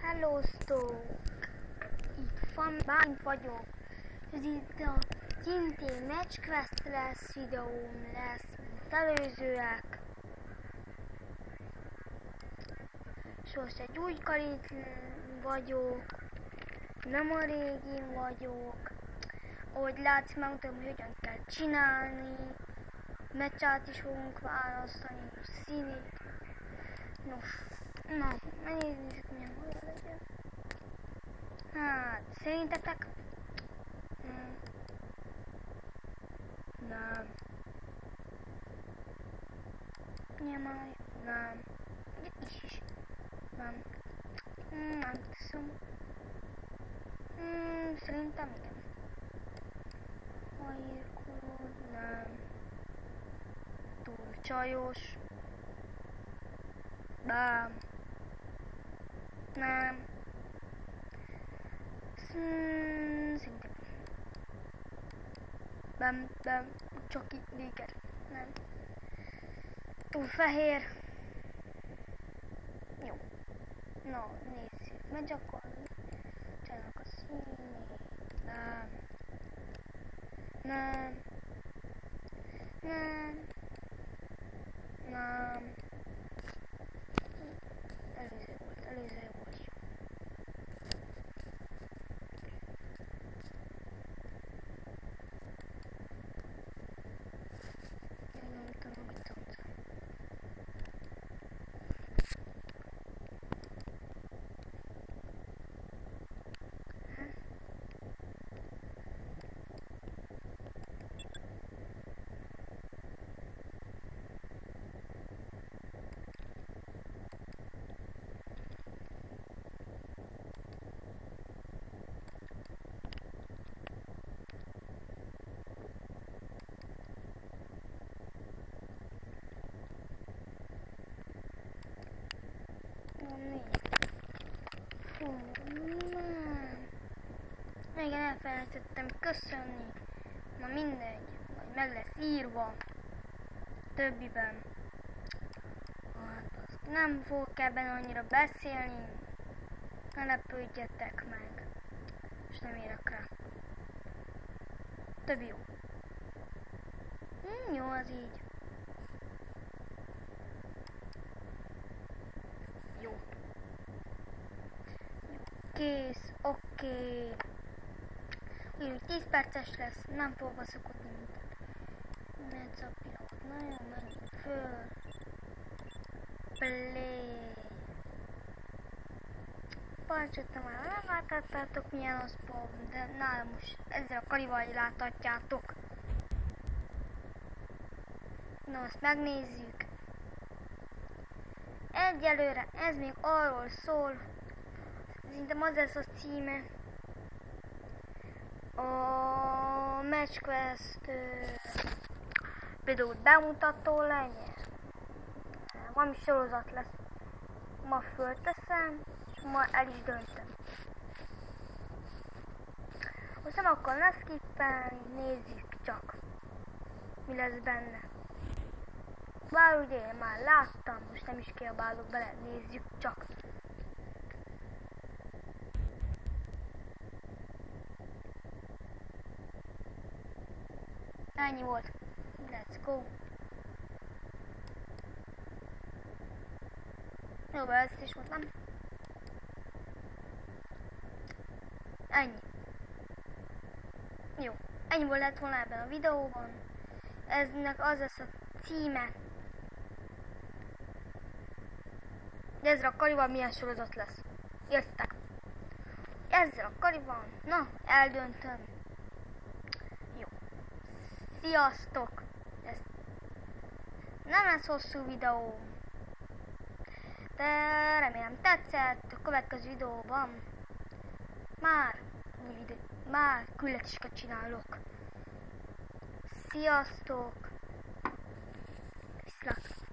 Hellóztok! Itt van, Bálint vagyok. Ez itt a szintén Match Quest lesz, videóm lesz, mint előzőek. És most egy új karit vagyok, nem a régin vagyok. Ahogy látszik, megmutatom, hogy hogyan kell csinálni. Meccsát is fogunk választani, színét. Nos, na, nézzük, milyen olyan legyen. Hát, szerintetek? Nem. Nem. Nem. Is. Nem. Nem teszem. Szerintem igen. Hajírkolod, nem. Túl csajos. Nem. Nem. Szerintem. Nem. Csak itt néger. Nem. Túl fehér. Jó. Na, nézzük. Megy akkor. Csinálok a színét. Nem. Nem. Nem. Nem. Előző volt. Igen, elfelejtettem köszönni. Na mindegy, majd meg lesz írva többiben. Hát azt nem fogok ebben annyira beszélni. Ne lepődjetek meg. És nem érek rá. Több jó. Jó, az így. Jó. Kész, oké. Úgy 10 perces lesz, nem fog beszokotni mindent. Megy a pillanat, nagyon menjünk föl. Play. Parancsottam már, nem láthattátok milyen az pont, de nálam most ezzel a karival láthatjátok. Na, azt megnézzük. Egyelőre ez még arról szól, szerintem az lesz a címe. A Match Quest például bemutató legyen. Valami sorozat lesz. Ma fölteszem, és ma el is döntöm. Most nem akkor ne skippelni, nézzük csak, mi lesz benne. Bár ugye én már láttam, most nem is kiabálok bele, nézzük csak. Ennyi volt. Let's go. Jó, ezt is volt, nem? Ennyi. Jó. Ennyi volt lett volna ebben a videóban. Eznek az lesz a címe. De ezzel a karival milyen sorozat lesz. Értitek? Ezzel a karival. Na, eldöntöm. Sziasztok! Ez nem lesz hosszú videó, de remélem tetszett. A következő videóban már küldetéseket csinálok. Sziasztok! Viszlát!